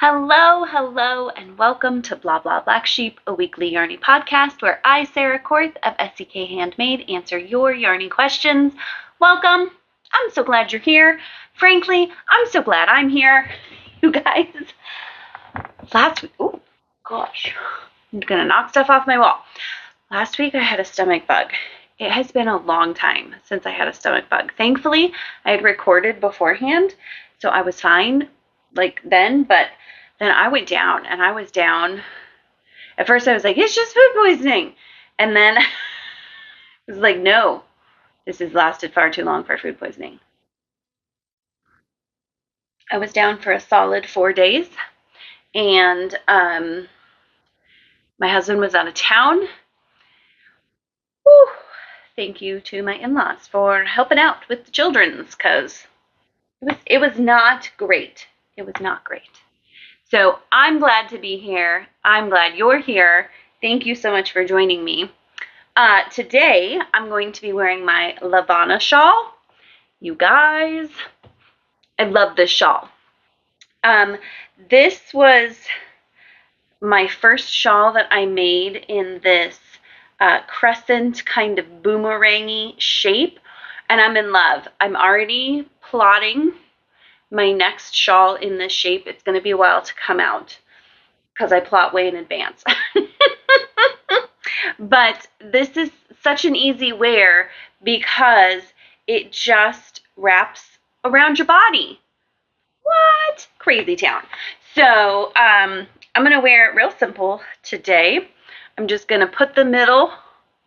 Hello, hello, and welcome to Bla Bla Black Sheep, a weekly yarny podcast where I, Sarah Korth of SEK Handmade, answer your yarny questions. Welcome. I'm so glad you're here. Frankly, I'm so glad I'm here. You guys, last week, oh gosh, I'm gonna knock stuff off my wall. Last week I had a stomach bug. It has been a long time since I had a stomach bug. Thankfully, I had recorded beforehand, so I was fine then, but then I went down and I was down. At first I was like, it's just food poisoning. And then I was like, no, this has lasted far too long for food poisoning. I was down for a solid 4 days, and my husband was out of town. Whew. Thank you to my in-laws for helping out with the children's, because it was not great. It was not great. So I'm glad to be here. I'm glad you're here. Thank you so much for joining me. Today, I'm going to be wearing my Lavana shawl. You guys, I love this shawl. This was my first shawl that I made in this crescent kind of boomerangy shape, and I'm in love. I'm already plotting my next shawl in this shape. It's going to be a while to come out because I plot way in advance. But this is such an easy wear because it just wraps around your body. What? Crazy town. So I'm going to wear it real simple today. I'm just going to put the middle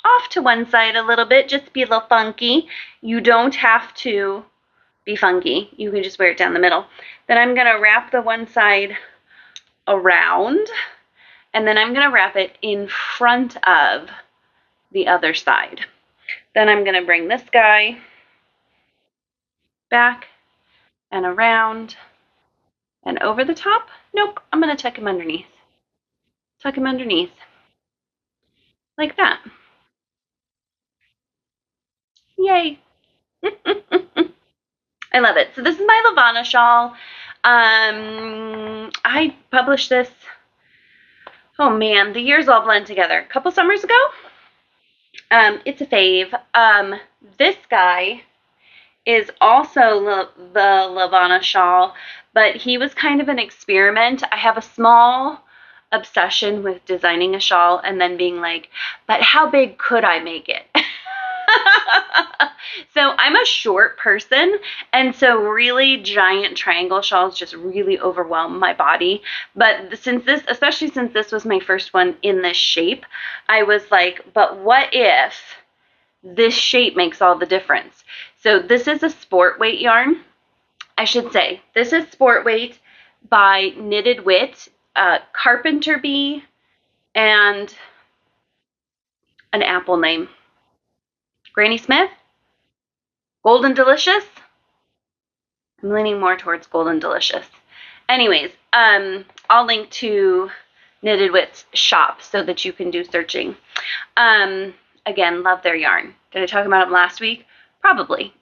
off to one side a little bit, just be a little funky. You don't have to be funky. You can just wear it down the middle. Then I'm going to wrap the one side around, and then I'm going to wrap it in front of the other side. Then I'm going to bring this guy back and around and over the top. Nope, I'm going to tuck him underneath. Tuck him underneath. Like that. Yay. I love it. So this is my Lavana shawl. I published this, oh man, the years all blend together. A couple summers ago. It's a fave. This guy is also the Lavana shawl, but he was kind of an experiment. I have a small obsession with designing a shawl and then being like, but how big could I make it? So I'm a short person, and so really giant triangle shawls just really overwhelm my body. But especially since this was my first one in this shape, I was like, but what if this shape makes all the difference? So this is a sport weight yarn. I should say, this is sport weight by Knitted Wit, Carpenter Bee, and an apple name. Granny Smith? Golden Delicious? I'm leaning more towards Golden Delicious. Anyways, I'll link to Knitted Wit's shop so that you can do searching. Again, love their yarn. Did I talk about them last week? Probably.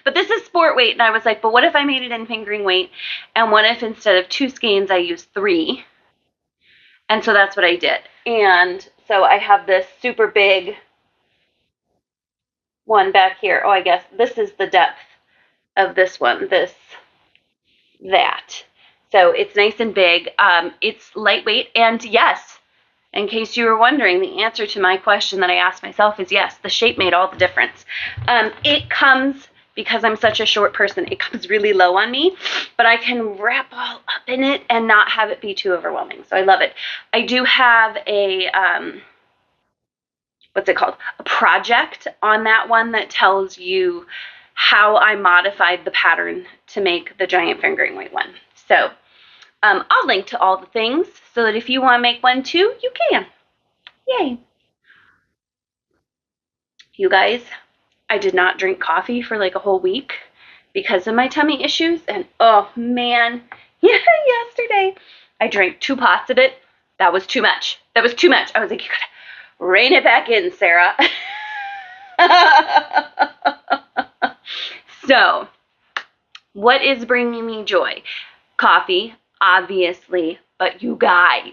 But this is sport weight, and I was like, but what if I made it in fingering weight? And what if instead of 2 skeins, I used 3? And so that's what I did. And so I have this super big one back here. Oh, I guess this is the depth of this one, that. So it's nice and big. It's lightweight, and yes, in case you were wondering, the answer to my question that I asked myself is yes, the shape made all the difference. It comes, because I'm such a short person, it comes really low on me, but I can wrap all up in it and not have it be too overwhelming. So I love it. I do have a what's it called? A project on that one that tells you how I modified the pattern to make the giant fingering weight one. So I'll link to all the things so that if you want to make one too, you can. Yay. You guys, I did not drink coffee for like a whole week because of my tummy issues. And oh man, yesterday I drank 2 pots of it. That was too much. That was too much. I was like, you gotta rein it back in, Sarah. So, what is bringing me joy? coffee, obviously, but you guys,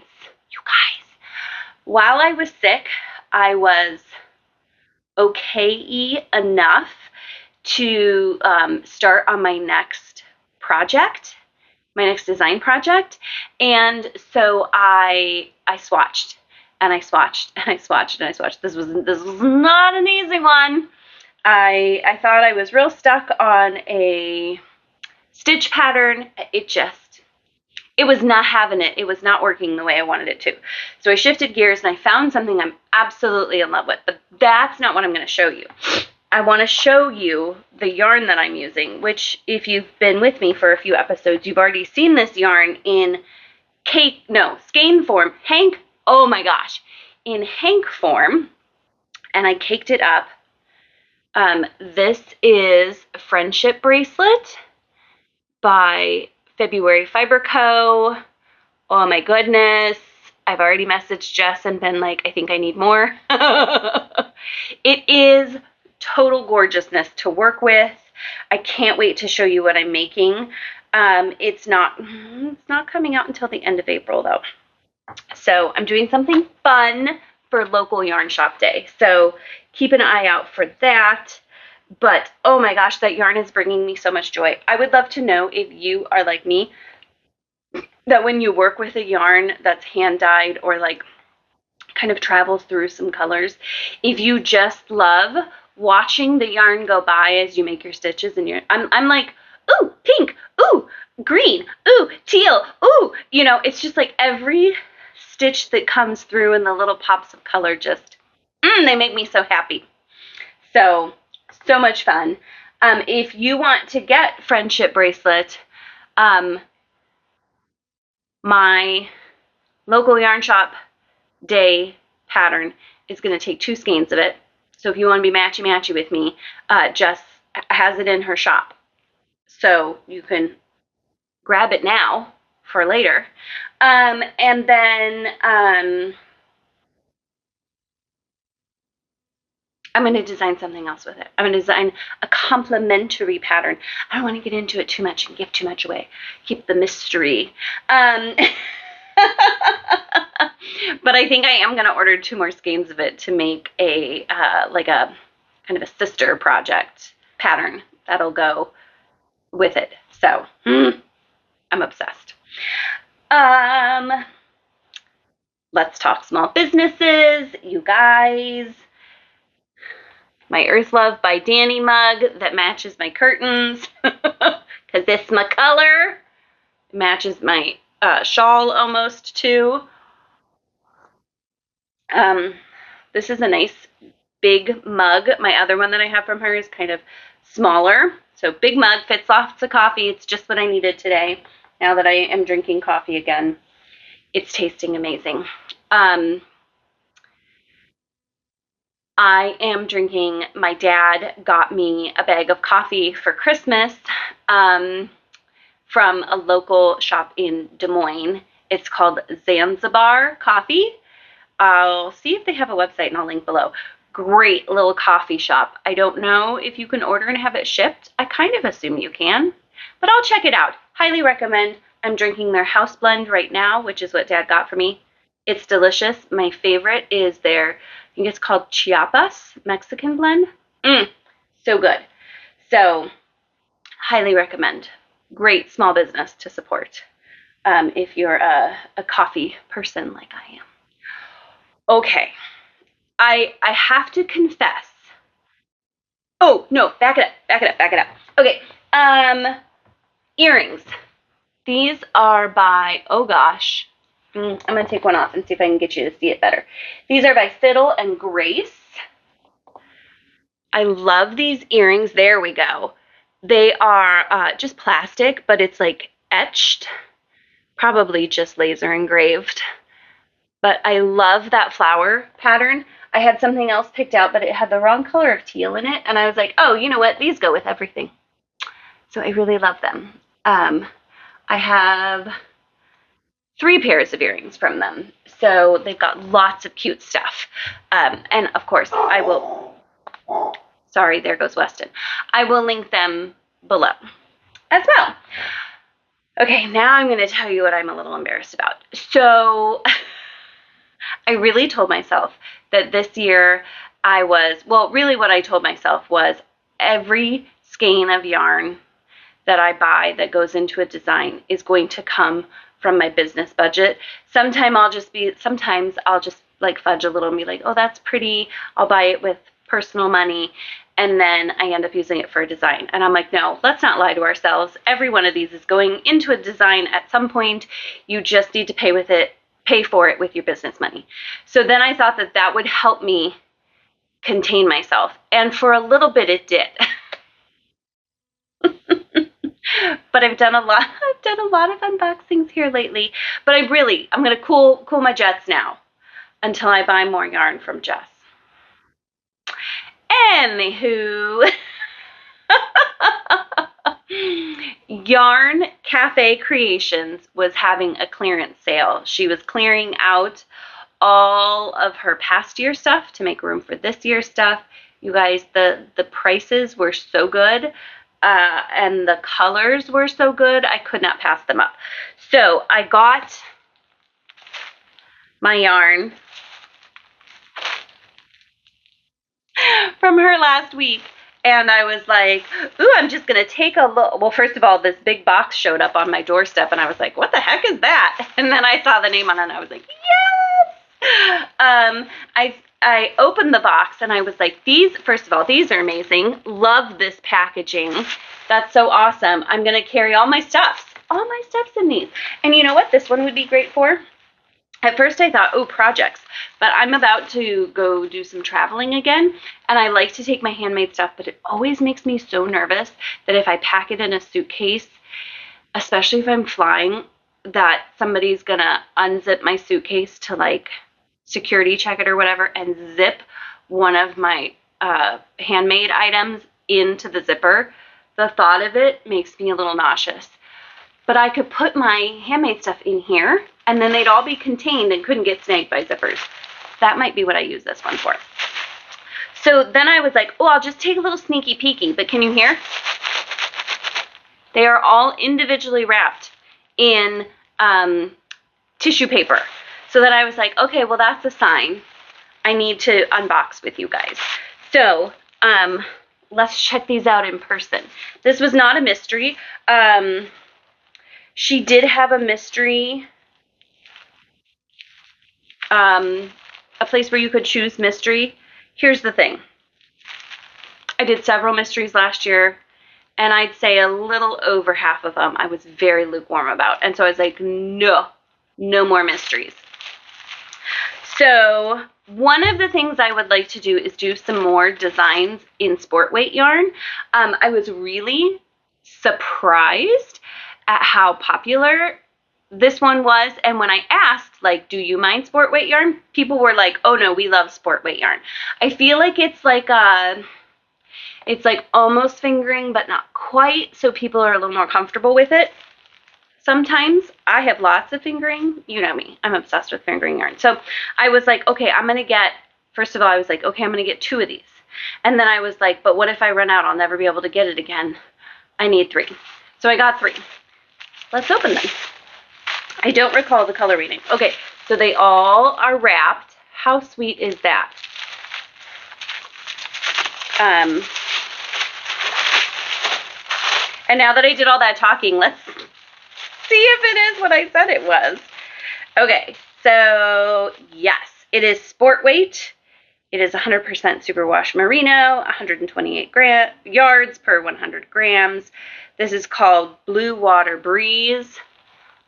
while I was sick, I was okay enough to start on my next project, my next design project. And so I swatched and I swatched and I swatched and I swatched. This was not an easy one. I thought I was real stuck on a stitch pattern. It was not having it. It was not working the way I wanted it to. So I shifted gears and I found something I'm absolutely in love with, but that's not what I'm going to show you. I want to show you the yarn that I'm using, which if you've been with me for a few episodes, you've already seen this yarn in skein form, hank, oh my gosh, in hank form, and I caked it up. This is Friendship Bracelet by February Fiber Co. Oh my goodness. I've already messaged Jess and been like, I think I need more. It is total gorgeousness to work with. I can't wait to show you what I'm making. It's not coming out until the end of April though. So I'm doing something fun for local yarn shop day. So keep an eye out for that. But oh my gosh, that yarn is bringing me so much joy. I would love to know if you are like me, that when you work with a yarn that's hand dyed or like kind of travels through some colors, if you just love watching the yarn go by as you make your stitches, and I'm like, ooh, pink, ooh, green, ooh, teal, ooh, you know, it's just like every stitch that comes through and the little pops of color just, they make me so happy. So much fun. If you want to get Friendship Bracelet, my local yarn shop day pattern is going to take 2 skeins of it. So if you want to be matchy-matchy with me, Jess has it in her shop. So you can grab it now for later. And then I'm going to design something else with it. I'm going to design a complementary pattern. I don't want to get into it too much and give too much away. Keep the mystery. But I think I am going to order 2 more skeins of it to make a like a kind of a sister project pattern that'll go with it. So I'm obsessed. Let's talk small businesses, you guys. My Earth Love by Danny mug that matches my curtains because it's my color. It matches my shawl almost too. This is a nice big mug. My other one that I have from her is kind of smaller. So big mug, fits lots of coffee. It's just what I needed today. Now that I am drinking coffee again, it's tasting amazing. I am drinking, my dad got me a bag of coffee for Christmas from a local shop in Des Moines. It's called Zanzibar Coffee. I'll see if they have a website and I'll link below. Great little coffee shop. I don't know if you can order and have it shipped. I kind of assume you can, but I'll check it out. Highly recommend. I'm drinking their house blend right now, which is what Dad got for me. It's delicious. My favorite is their, I think it's called Chiapas Mexican blend. So good. So highly recommend. Great small business to support if you're a coffee person like I am. Okay, I have to confess. Oh, no, back it up. Okay, earrings. These are by, oh gosh, I'm going to take one off and see if I can get you to see it better. These are by Fiddle and Grace. I love these earrings. There we go. They are just plastic, but it's like etched, probably just laser engraved. But I love that flower pattern. I had something else picked out, but it had the wrong color of teal in it. And I was like, oh, you know what? These go with everything. So I really love them. I have 3 pairs of earrings from them. So they've got lots of cute stuff. And of course, I will, sorry, there goes Weston. I will link them below as well. Okay, now I'm going to tell you what I'm a little embarrassed about. So I really told myself that this year really what I told myself was every skein of yarn that I buy that goes into a design is going to come from my business budget. Sometimes I'll just like fudge a little and be like, oh, that's pretty. I'll buy it with personal money. And then I end up using it for a design. And I'm like, no, let's not lie to ourselves. Every one of these is going into a design at some point. You just need to pay for it with your business money. So then I thought that that would help me contain myself. And for a little bit it did. But I've done a lot of unboxings here lately. But I'm going to cool my jets now until I buy more yarn from Jess. Anywho, Yarn Cafe Creations was having a clearance sale. She was clearing out all of her past year stuff to make room for this year's stuff. You guys, the prices were so good, and the colors were so good, I could not pass them up. So I got my yarn from her last week, and I was like, ooh, I'm just going to take a look. Well, first of all, this big box showed up on my doorstep, and I was like, what the heck is that? And then I saw the name on it, and I was like, yes! I opened the box, and I was like, first of all, these are amazing. Love this packaging. That's so awesome. I'm going to carry all my stuffs in these. And you know what this one would be great for? At first I thought, oh, projects, but I'm about to go do some traveling again, and I like to take my handmade stuff, but it always makes me so nervous that if I pack it in a suitcase, especially if I'm flying, that somebody's gonna unzip my suitcase to like security check it or whatever and zip one of my handmade items into the zipper. The thought of it makes me a little nauseous. But I could put my handmade stuff in here, and then they'd all be contained and couldn't get snagged by zippers. That might be what I use this one for. So then I was like, oh, I'll just take a little sneaky peeky. But can you hear? They are all individually wrapped in tissue paper. So then I was like, okay, well, that's a sign. I need to unbox with you guys. So let's check these out in person. This was not a mystery. She did have a mystery, a place where you could choose mystery. Here's the thing. I did several mysteries last year, and I'd say a little over half of them I was very lukewarm about. And so I was like, no more mysteries. So one of the things I would like to do is do some more designs in sport weight yarn. I was really surprised at how popular this one was. And when I asked, like, do you mind sport weight yarn? People were like, oh no, we love sport weight yarn. I feel like it's like almost fingering, but not quite. So people are a little more comfortable with it. Sometimes I have lots of fingering. You know me, I'm obsessed with fingering yarn. So I was like, okay, first of all, I was like, okay, I'm going to get 2 of these. And then I was like, but what if I run out? I'll never be able to get it again. I need 3. So I got 3. Let's open them. I don't recall the color reading. Okay, so they all are wrapped. How sweet is that? And now that I did all that talking, let's see if it is what I said it was. Okay, so yes, it is sport weight. It is 100% superwash merino, 128 yards per 100 grams. This is called Blue Water Breeze.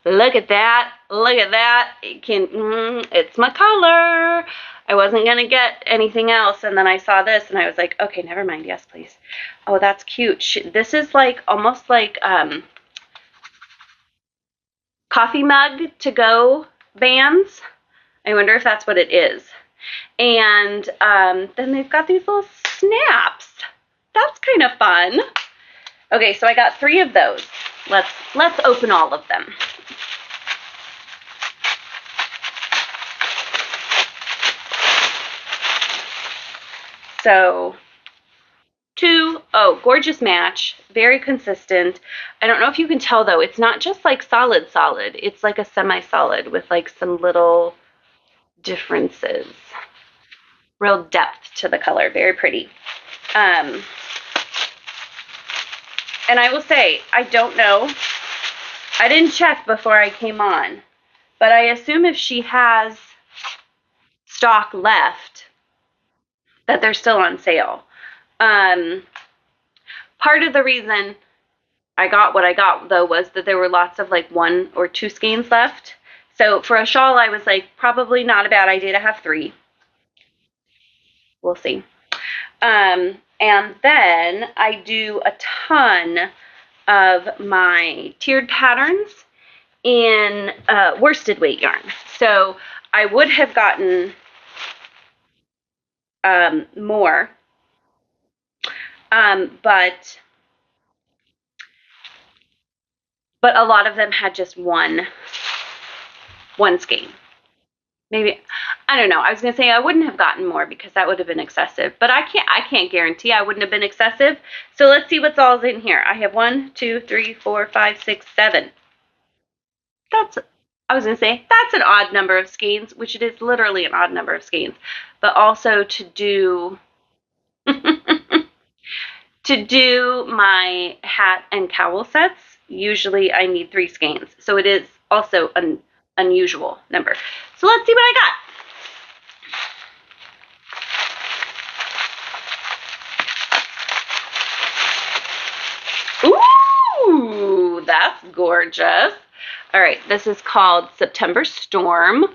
Look at that. Look at that. It's my color. I wasn't going to get anything else. And then I saw this and I was like, okay, never mind. Yes, please. Oh, that's cute. This is like almost like coffee mug to go bands. I wonder if that's what it is. And then they've got these little snaps. That's kind of fun. Okay, so I got 3 of those. Let's open all of them. So two, oh, gorgeous match, very consistent. I don't know if you can tell though, it's not just like solid, it's like a semi-solid with like some little differences. Real depth to the color, very pretty. And I will say, I don't know, I didn't check before I came on, but I assume if she has stock left, that they're still on sale. Part of the reason I got what I got, though, was that there were lots of like 1 or 2 skeins left. So for a shawl, I was like, probably not a bad idea to have 3. We'll see. And then I do a ton of my tiered patterns in worsted weight yarn. So I would have gotten more, but a lot of them had just one skein. Maybe, I don't know. I was gonna say I wouldn't have gotten more because that would have been excessive, but I can't guarantee I wouldn't have been excessive. So let's see what's all in here. I have 1, 2, 3, 4, 5, 6, 7. I was gonna say that's an odd number of skeins, which it is literally an odd number of skeins, but also to do to do my hat and cowl sets, usually I need 3 skeins. So it is also an unusual number. So let's see what I got. Ooh, that's gorgeous. All right, this is called September Storm.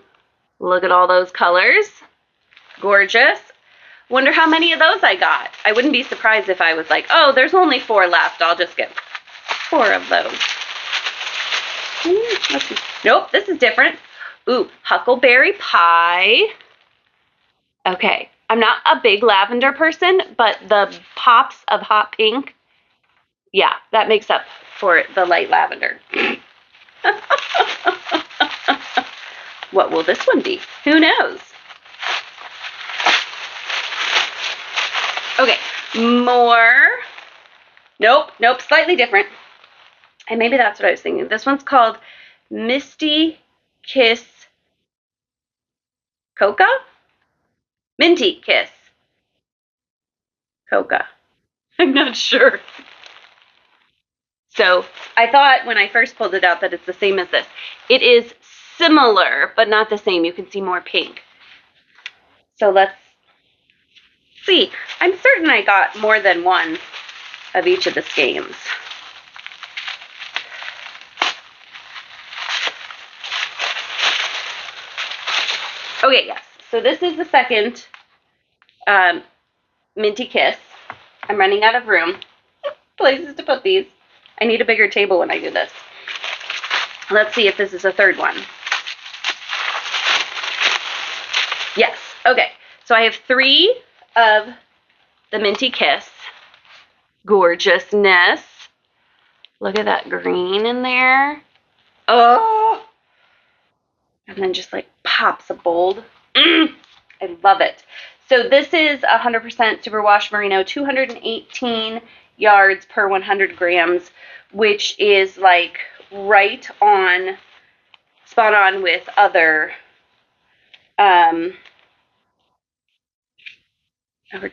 Look at all those colors. Gorgeous. Wonder how many of those I got. I wouldn't be surprised if I was like, oh, there's only 4 left. I'll just get 4 of those. Nope, this is different. Ooh, Huckleberry Pie. Okay, I'm not a big lavender person, but the pops of hot pink, yeah, that makes up for the light lavender. What will this one be? Who knows? Okay, more. Nope, slightly different. And maybe that's what I was thinking. This one's called Misty Kiss Coca? Minty Kiss Coca. I'm not sure. So I thought when I first pulled it out that it's the same as this. It is similar, but not the same. You can see more pink. So let's see. I'm certain I got more than one of each of the skeins. Okay, yes. So this is the second Minty Kiss. I'm running out of room. Places to put these. I need a bigger table when I do this. Let's see if this is a third one. Yes. Okay. So I have 3 of the Minty Kiss. Gorgeousness. Look at that green in there. Oh! And then just like pops of bold. I love it. So this is 100% superwash merino, 218 yards per 100 grams, which is like right on, spot on with other, our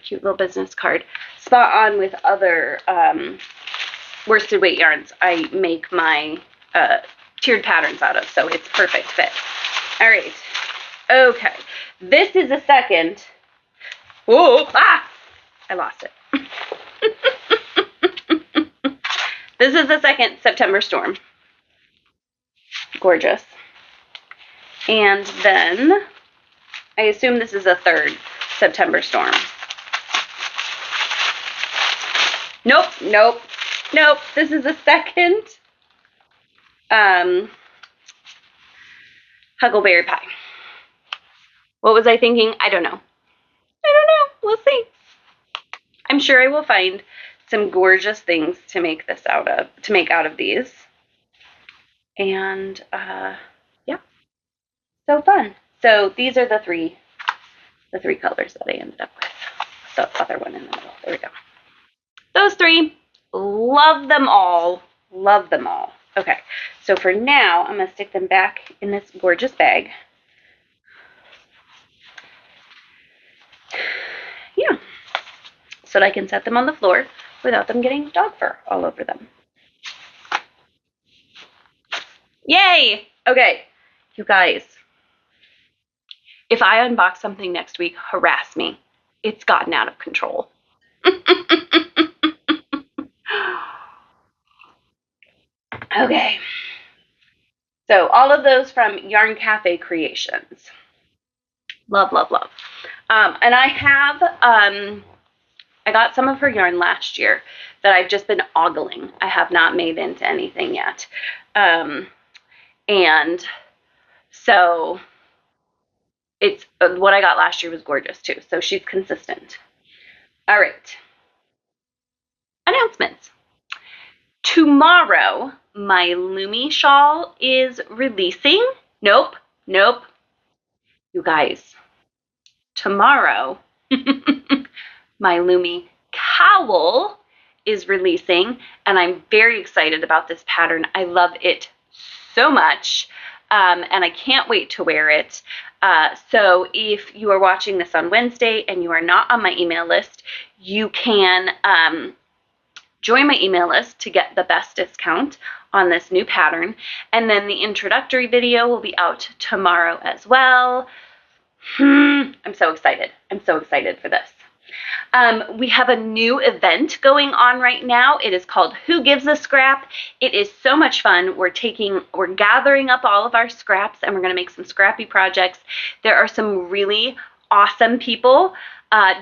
cute little business card, spot on with other worsted weight yarns I make my tiered patterns out of, so it's perfect fit. All right, okay, this is a second, whoa, I lost it. This is the second September Storm. Gorgeous. And then I assume this is a third September Storm. Nope. This is a second Huckleberry Pie. What was I thinking? I don't know. We'll see. I'm sure I will find some gorgeous things to make this out of these. And yeah, so fun. So these are the three colors that I ended up with. The other one in the middle. There we go. those three, love them all. Love them all. Okay, so for now, I'm going to stick them back in this gorgeous bag. Yeah, so that I can set them on the floor without them getting dog fur all over them. Yay! Okay, you guys, if I unbox something next week, harass me. It's gotten out of control. Okay, so all of those from Yarn Cafe Creations. Love, love, love. And I have, I got some of her yarn last year that I've just been ogling. I have not made into anything yet. And so it's what I got last year was gorgeous too. So she's consistent. All right. Announcements. Tomorrow, my Lumi shawl is releasing. Nope. You guys, tomorrow, my Lumi cowl is releasing, and I'm very excited about this pattern. I love it so much, and I can't wait to wear it. So if you are watching this on Wednesday and you are not on my email list, you can join my email list to get the best discount on this new pattern. And then the introductory video will be out tomorrow as well. I'm so excited. I'm so excited for this. We have a new event going on right now. It is called Who Gives a Scrap? It is so much fun. We're gathering up all of our scraps and we're going to make some scrappy projects. There are some really awesome people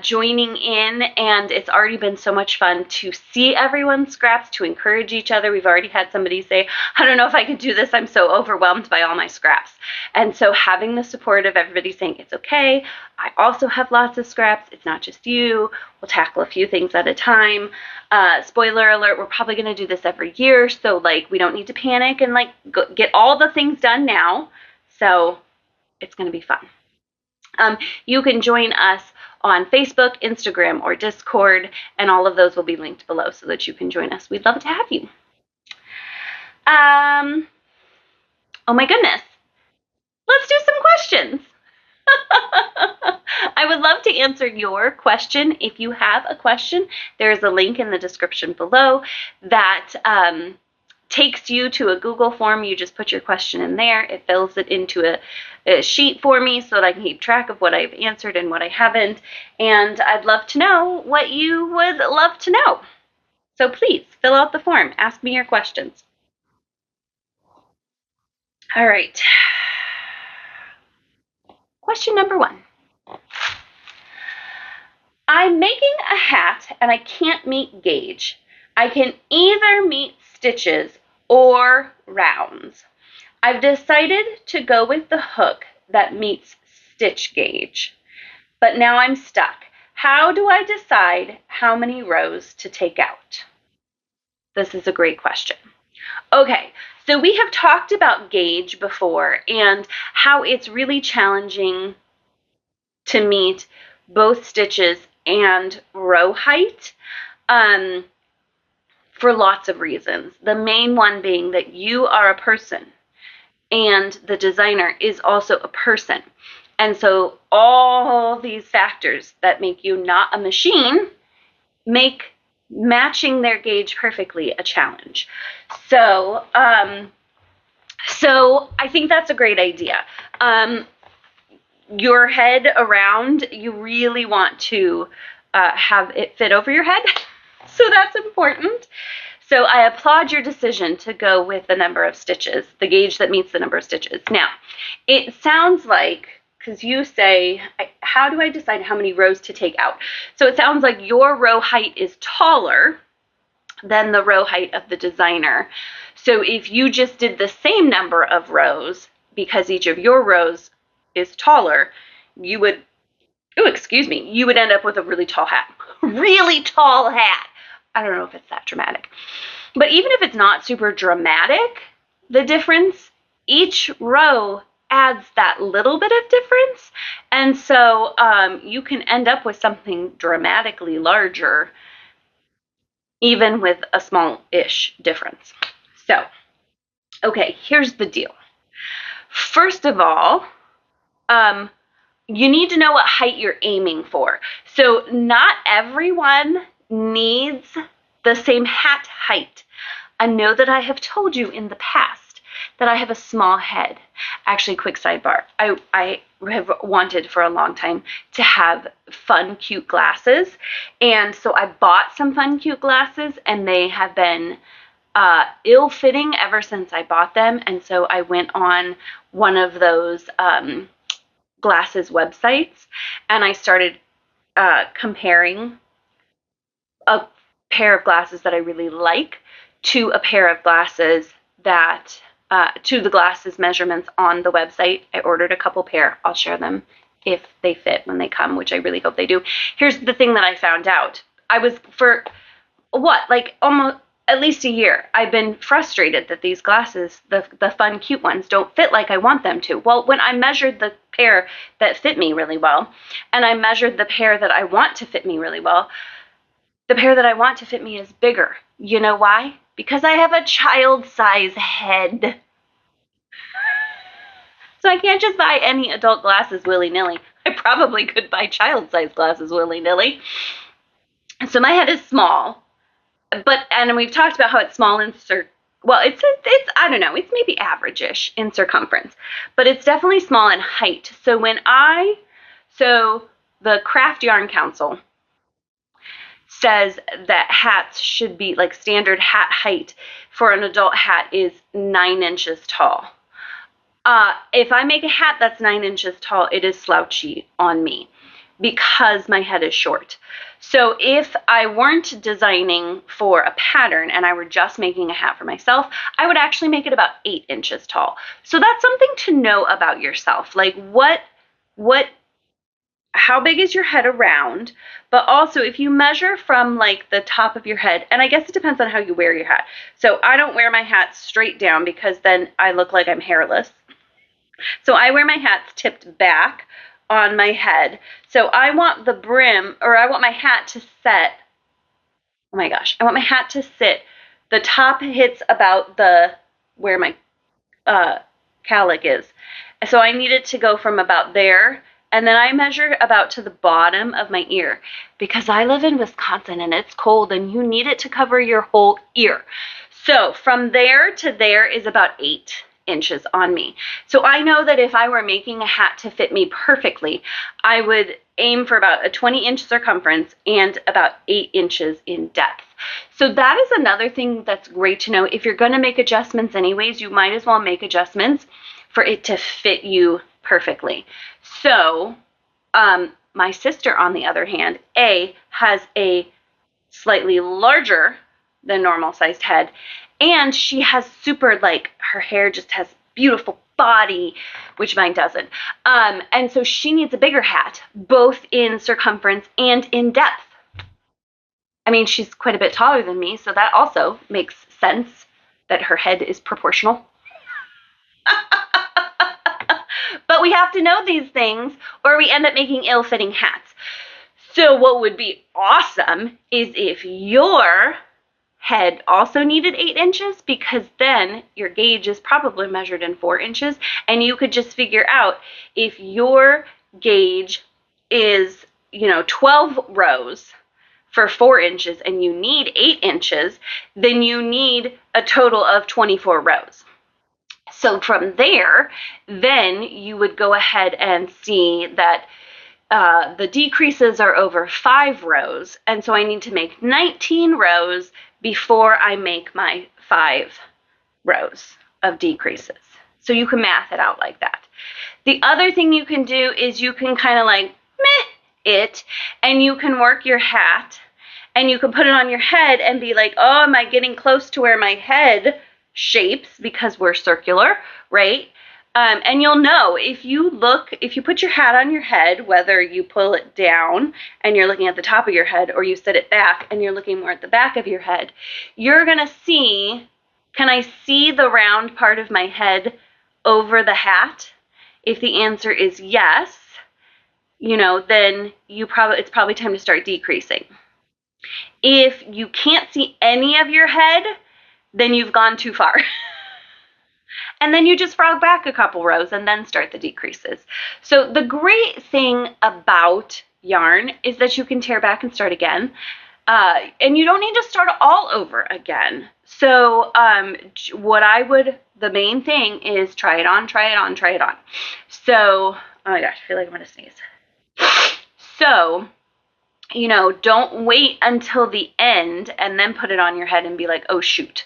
joining in, and it's already been so much fun to see everyone's scraps, to encourage each other. We've already had somebody say, I don't know if I can do this. I'm so overwhelmed by all my scraps. And so having the support of everybody saying, it's okay, I also have lots of scraps. It's not just you. We'll tackle a few things at a time. Spoiler alert, we're probably going to do this every year. So like, we don't need to panic and like get all the things done now. So it's going to be fun. You can join us on Facebook, Instagram, or Discord, and all of those will be linked below so that you can join us. We'd love to have you. Oh my goodness. Let's do some questions. I would love to answer your question. If you have a question, there is a link in the description below that takes you to a Google form. You just put your question in there. It fills it into a sheet for me so that I can keep track of what I've answered and what I haven't. And I'd love to know what you would love to know. So please fill out the form. Ask me your questions. All right. Question number 1. I'm making a hat and I can't meet gauge. I can either meet stitches or rounds. I've decided to go with the hook that meets stitch gauge, but now I'm stuck. How do I decide how many rows to take out? This is a great question. Okay, so we have talked about gauge before and how it's really challenging to meet both stitches and row height for lots of reasons. The main one being that you are a person and the designer is also a person. And so all these factors that make you not a machine make matching their gauge perfectly a challenge. So I think that's a great idea. Your head around, you really want to have it fit over your head. So that's important. So I applaud your decision to go with the number of stitches, the gauge that meets the number of stitches. Now, it sounds like, because you say, how do I decide how many rows to take out? So it sounds like your row height is taller than the row height of the designer. So if you just did the same number of rows, because each of your rows is taller, you would, you would end up with a really tall hat. Really tall hat. I don't know if it's that dramatic. But even if it's not super dramatic, the difference, each row adds that little bit of difference. And so you can end up with something dramatically larger even with a small-ish difference. So, okay, here's the deal. First of all, you need to know what height you're aiming for. So not everyone needs the same hat height. I know that I have told you in the past that I have a small head. Actually, quick sidebar. I have wanted for a long time to have fun, cute glasses. And so I bought some fun, cute glasses, and they have been ill-fitting ever since I bought them. And so I went on one of those glasses websites, and I started comparing a pair of glasses that I really like to a pair of glasses that to the glasses measurements on the website. I ordered a couple pair. I'll share them if they fit when they come, which I really hope they do. Here's the thing that I found out. I was for like almost at least a year, I've been frustrated that these glasses, the fun, cute ones, don't fit like I want them to. Well, when I measured the pair that fit me really well, and I measured the pair that I want to fit me really well, the pair that I want to fit me is bigger. You know why? Because I have a child-size head. So I can't just buy any adult glasses willy-nilly. I probably could buy child-size glasses willy-nilly. So my head is small. And we've talked about how it's small in it's I don't know, it's maybe average-ish in circumference, but it's definitely small in height. So the Craft Yarn Council says that hats should be like standard hat height for an adult hat is 9 inches tall. If I make a hat that's 9 inches tall, it is slouchy on me because my head is short. So if I weren't designing for a pattern and I were just making a hat for myself, I would actually make it about 8 inches tall. So that's something to know about yourself. Like how big is your head around? But also if you measure from like the top of your head, and I guess it depends on how you wear your hat. So I don't wear my hat straight down because then I look like I'm hairless. So I wear my hats tipped back on my head. So I want the brim, or I want my hat to set, oh my gosh, I want my hat to sit, the top hits about where my calic is. So I need it to go from about there, and then I measure about to the bottom of my ear, because I live in Wisconsin and it's cold and you need it to cover your whole ear. So from there to there is about 8 inches on me. So I know that if I were making a hat to fit me perfectly, I would aim for about a 20-inch circumference and about 8 inches in depth. So that is another thing that's great to know. If you're going to make adjustments anyways, you might as well make adjustments for it to fit you perfectly. So my sister, on the other hand, has a slightly larger than normal sized head, and she has super, like, her hair just has beautiful body, which mine doesn't. And so she needs a bigger hat, both in circumference and in depth. I mean, she's quite a bit taller than me, so that also makes sense that her head is proportional. But we have to know these things or we end up making ill-fitting hats. So what would be awesome is if your head also needed 8 inches, because then your gauge is probably measured in 4 inches, and you could just figure out if your gauge is, 12 rows for 4 inches and you need 8 inches, then you need a total of 24 rows. So from there, then you would go ahead and see that the decreases are over 5 rows, and so I need to make 19 rows before I make my 5 rows of decreases. So you can math it out like that. The other thing you can do is you can kind of like meh it, and you can work your hat, and you can put it on your head and be like, oh, am I getting close to where my head shapes, because we're circular, right? And you'll know if you put your hat on your head, whether you pull it down and you're looking at the top of your head, or you set it back and you're looking more at the back of your head, you're going to see, can I see the round part of my head over the hat? If the answer is yes, then it's probably time to start decreasing. If you can't see any of your head, then you've gone too far. And then you just frog back a couple rows and then start the decreases. So the great thing about yarn is that you can tear back and start again. And you don't need to start all over again. So the main thing is try it on, try it on, try it on. So, oh my gosh, I feel like I'm gonna sneeze. So, don't wait until the end and then put it on your head and be like, oh shoot.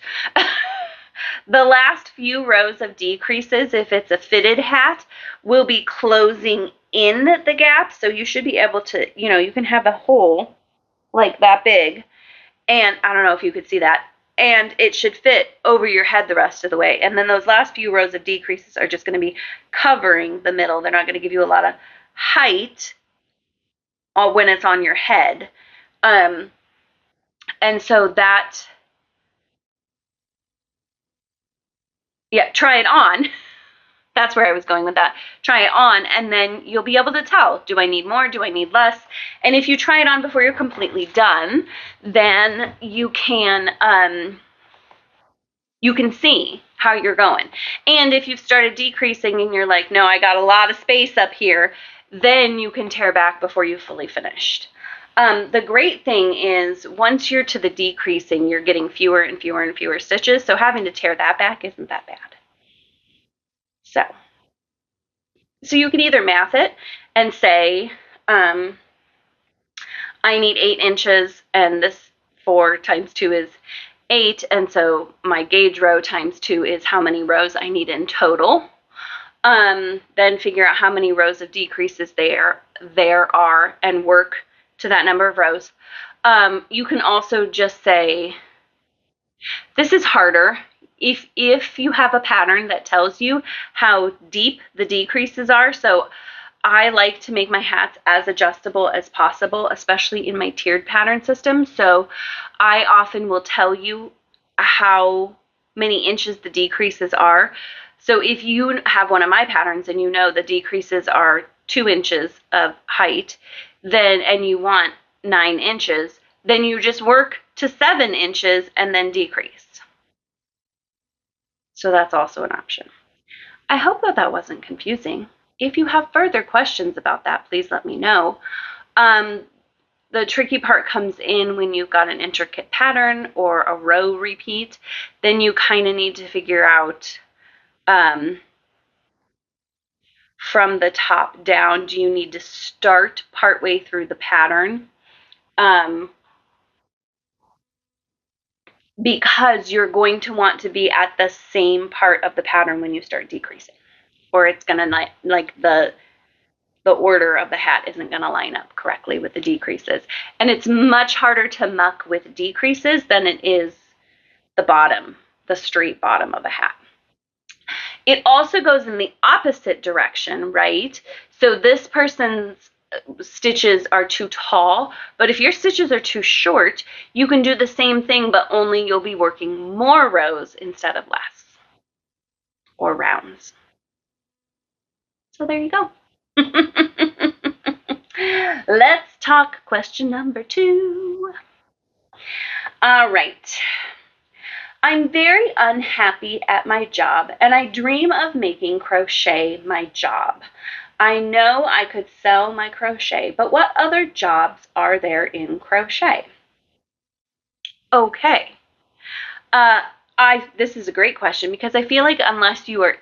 The last few rows of decreases, if it's a fitted hat, will be closing in the gap. So you should be able to, you can have a hole like that big. And I don't know if you could see that. And it should fit over your head the rest of the way. And then those last few rows of decreases are just going to be covering the middle. They're not going to give you a lot of height when it's on your head. And so try it on. That's where I was going with that. Try it on, and then you'll be able to tell, do I need more? Do I need less? And if you try it on before you're completely done, then you can see how you're going. And if you've started decreasing and you're like, no, I got a lot of space up here, then you can tear back before you've fully finished. The great thing is once you're to the decreasing, you're getting fewer and fewer and fewer stitches. So having to tear that back isn't that bad. So you can either math it and say, I need 8 inches, and this 4 times 2 is 8, and so my gauge row times 2 is how many rows I need in total. Then figure out how many rows of decreases there are and work to that number of rows. You can also just say, this is harder. If you have a pattern that tells you how deep the decreases are, so I like to make my hats as adjustable as possible, especially in my tiered pattern system. So I often will tell you how many inches the decreases are. So if you have one of my patterns and you know the decreases are 2 inches of height, and you want 9 inches, then you just work to 7 inches and then decrease. So that's also an option. I hope that wasn't confusing. If you have further questions about that, please let me know. The tricky part comes in when you've got an intricate pattern or a row repeat. Then you kind of need to figure out from the top down, do you need to start partway through the pattern? Because you're going to want to be at the same part of the pattern when you start decreasing, or it's going to like the order of the hat isn't going to line up correctly with the decreases. And it's much harder to muck with decreases than it is the bottom, the straight bottom of a hat. It also goes in the opposite direction, right? So this person's stitches are too tall, but if your stitches are too short, you can do the same thing, but only you'll be working more rows instead of less, or rounds. So there you go. Let's talk question number 2. All right. I'm very unhappy at my job, and I dream of making crochet my job. I know I could sell my crochet, but what other jobs are there in crochet? Okay. This is a great question because I feel like unless you are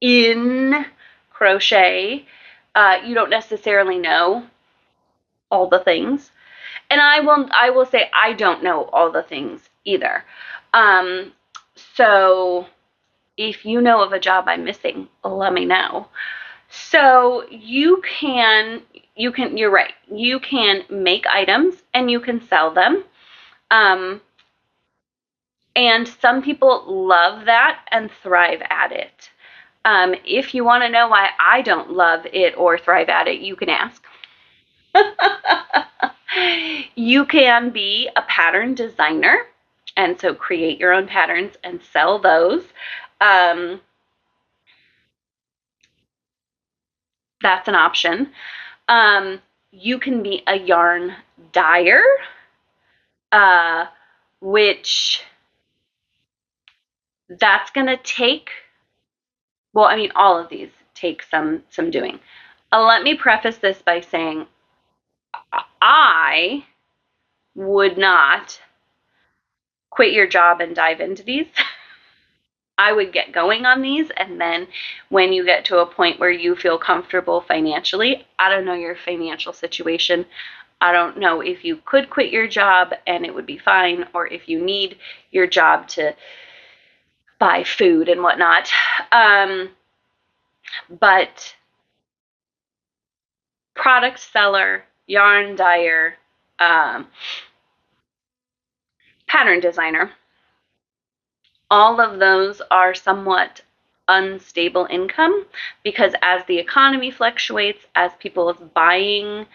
in crochet, you don't necessarily know all the things. And I will say I don't know all the things either. So if you know of a job I'm missing, let me know. So you're right. You can make items and you can sell them. And some people love that and thrive at it. If you want to know why I don't love it or thrive at it, you can ask. You can be a pattern designer, and so create your own patterns and sell those. That's an option. You can be a yarn dyer. which that's going to take, well, I mean, all of these take some doing. Let me preface this by saying I would not quit your job and dive into these. I would get going on these, and then when you get to a point where you feel comfortable financially, I don't know your financial situation. I don't know if you could quit your job and it would be fine, or if you need your job to buy food and whatnot. But product seller, yarn dyer, pattern designer, all of those are somewhat unstable income, because as the economy fluctuates, as people's buying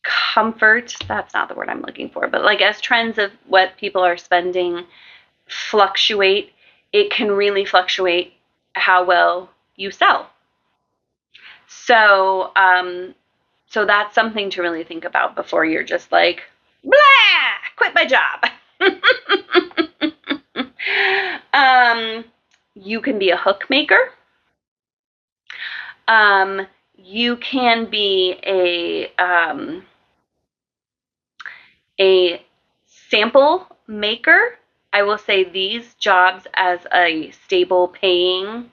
comfort, that's not the word I'm looking for, but like as trends of what people are spending fluctuate, it can really fluctuate how well you sell. So, so that's something to really think about before you're just like, blah, quit my job. You can be a hook maker. You can be a sample maker. I will say these jobs as a stable paying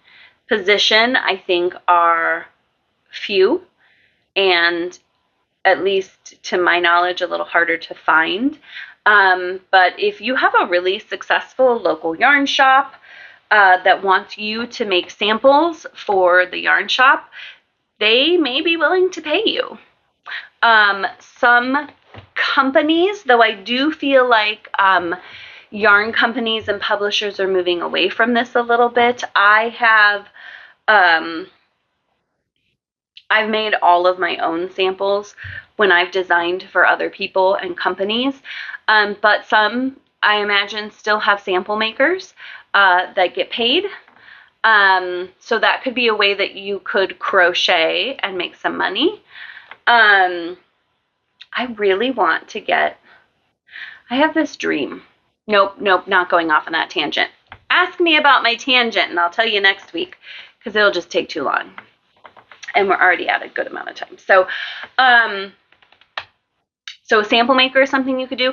position, I think, are few, and at least to my knowledge, a little harder to find. But if you have a really successful local yarn shop that wants you to make samples for the yarn shop, they may be willing to pay you. Some companies, though I do feel like yarn companies and publishers are moving away from this a little bit. I've made all of my own samples when I've designed for other people and companies, but some, I imagine, still have sample makers that get paid. So that could be a way that you could crochet and make some money. I really want to get, I have this dream. Nope, not going off on that tangent. Ask me about my tangent and I'll tell you next week, because it'll just take too long. And we're already at a good amount of time. So, so a sample maker is something you could do.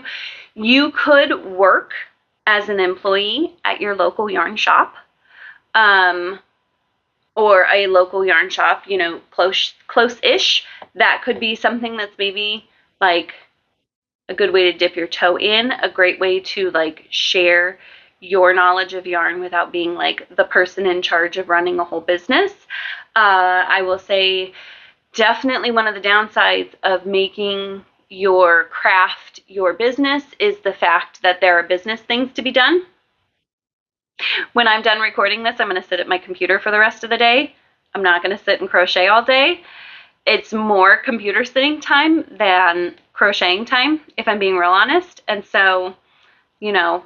You could work as an employee at your local yarn shop, or a local yarn shop, you know, close-ish. That could be something that's maybe like a good way to dip your toe in, a great way to like share your knowledge of yarn without being like the person in charge of running a whole business. I will say definitely one of the downsides of making your craft your business is the fact that there are business things to be done. When I'm done recording this, I'm going to sit at my computer for the rest of the day. I'm not going to sit and crochet all day. It's more computer sitting time than crocheting time, if I'm being real honest. And so, you know,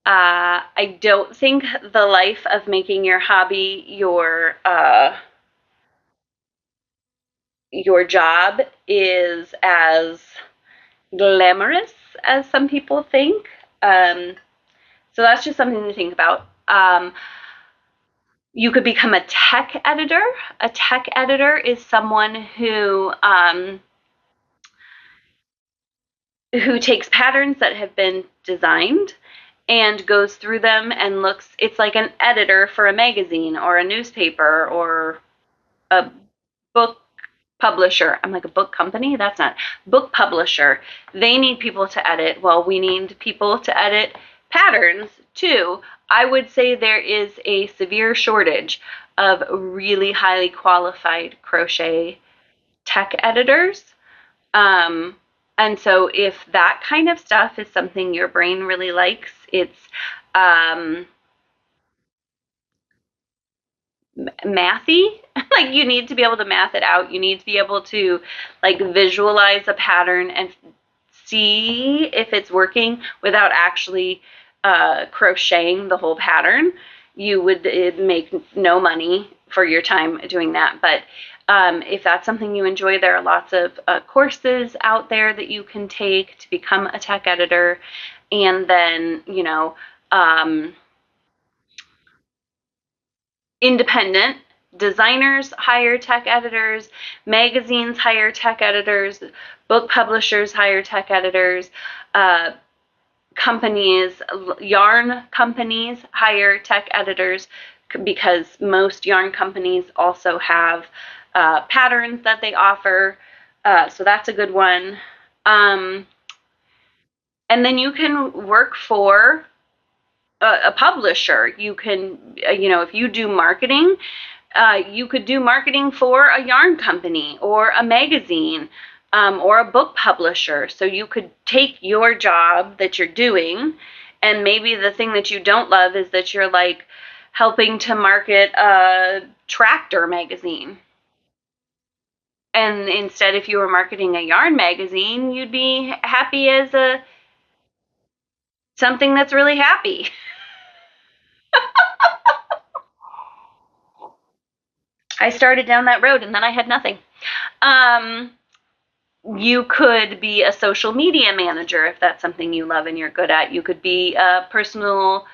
I don't think the life of making your hobby your job is as glamorous as some people think. So that's just something to think about. You could become a tech editor. A tech editor is someone who takes patterns that have been designed and goes through them and looks. It's like an editor for a magazine or a newspaper or a book publisher. I'm like, a book company? That's not. Book publisher. They need people to edit. Well, we need people to edit patterns too. I would say there is a severe shortage of really highly qualified crochet tech editors. And so if that kind of stuff is something your brain really likes, it's mathy. Like, you need to be able to math it out. You need to be able to like visualize a pattern and see if it's working without actually crocheting the whole pattern. You would make no money for your time doing that. But If that's something you enjoy, there are lots of courses out there that you can take to become a tech editor. And then, independent designers hire tech editors, magazines hire tech editors, book publishers hire tech editors, companies, yarn companies hire tech editors, because most yarn companies also have patterns that they offer. So that's a good one. And then you can work for a publisher. You can, if you do marketing, you could do marketing for a yarn company or a magazine, or a book publisher. So you could take your job that you're doing, and maybe the thing that you don't love is that you're like helping to market a tractor magazine. And instead, if you were marketing a yarn magazine, you'd be happy as something that's really happy. I started down that road and then I had nothing. You could be a social media manager if that's something you love and you're good at. You could be a virtual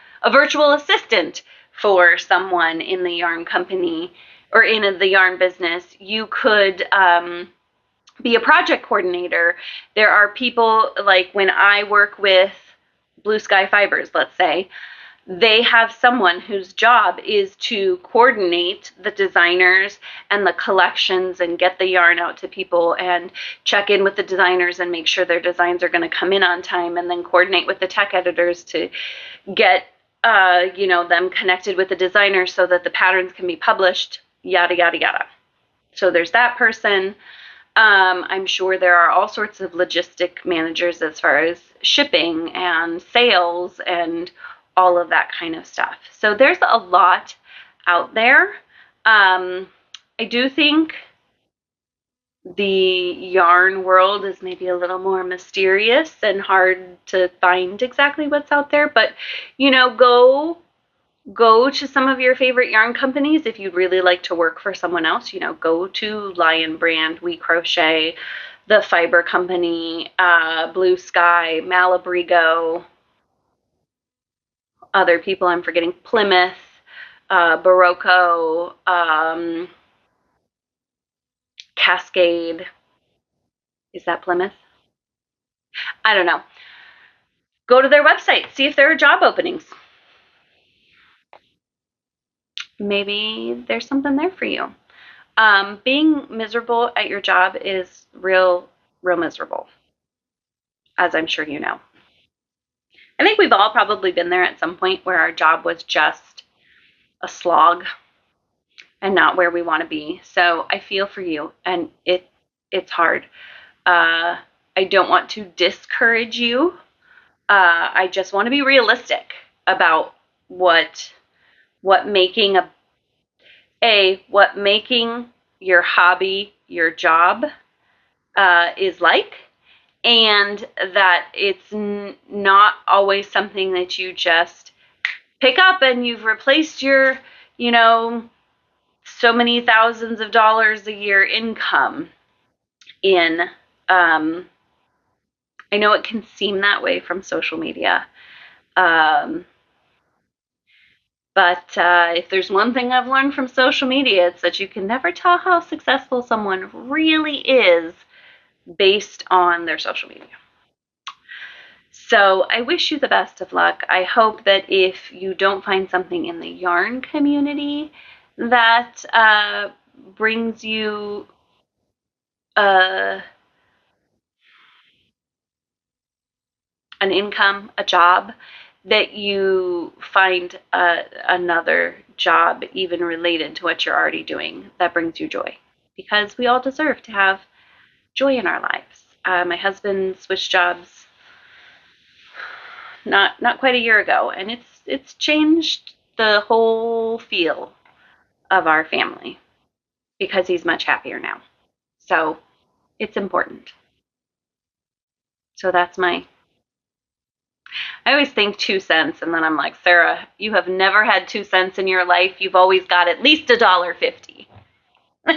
assistant for someone in the yarn company or in the yarn business. You could be a project coordinator. There are people, like when I work with Blue Sky Fibers, let's say, they have someone whose job is to coordinate the designers and the collections and get the yarn out to people and check in with the designers and make sure their designs are going to come in on time, and then coordinate with the tech editors to get them connected with the designers so that the patterns can be published, yada yada yada. So there's that person. I'm sure there are all sorts of logistic managers as far as shipping and sales and all of that kind of stuff. So there's a lot out there. I do think the yarn world is maybe a little more mysterious and hard to find exactly what's out there, but go to some of your favorite yarn companies. If you'd really like to work for someone else, go to Lion Brand, We Crochet, the Fiber Company, Blue Sky, Malabrigo, other people I'm forgetting, Plymouth, Barocco, Cascade. Is that Plymouth? I don't know. Go to their website, see if there are job openings. Maybe there's something there for you. Being miserable at your job is real miserable, as I'm sure you know. I think we've all probably been there at some point where our job was just a slog and not where we want to be. So I feel for you, and it's hard. I don't want to discourage you. I just want to be realistic about what making what making your hobby your job is like, and that it's not always something that you just pick up and you've replaced your, so many thousands of dollars a year income in. I know it can seem that way from social media. But if there's one thing I've learned from social media, it's that you can never tell how successful someone really is based on their social media. So I wish you the best of luck. I hope that if you don't find something in the yarn community that brings you an income, a job, that you find another job even related to what you're already doing that brings you joy, because we all deserve to have joy in our lives. My husband switched jobs not quite a year ago, and it's changed the whole feel of our family because he's much happier now. So it's important. So that's my. I always think 2 cents, and then I'm like, Sarah, you have never had 2 cents in your life. You've always got at least $1.50. So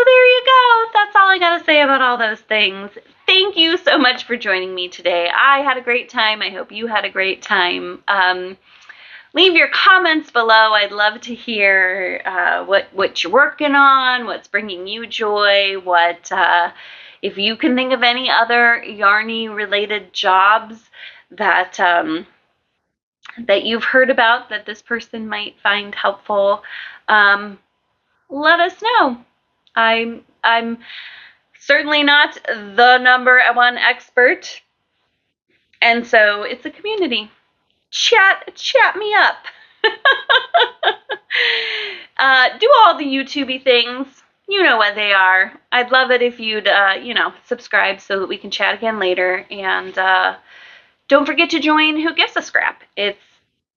there you go. That's all I got to say about all those things. Thank you so much for joining me today. I had a great time. I hope you had a great time. Leave your comments below. I'd love to hear what you're working on, what's bringing you joy, if you can think of any other yarny related jobs that that you've heard about that this person might find helpful. Let us know. I'm certainly not the #1 expert, and so it's a community. Chat me up. Do all the YouTubey things. You know what they are. I'd love it if you'd, subscribe so that we can chat again later. And don't forget to join Who Gives a Scrap. It's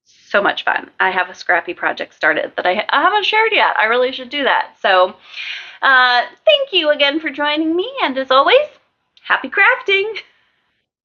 so much fun. I have a scrappy project started that I haven't shared yet. I really should do that. So thank you again for joining me. And as always, happy crafting.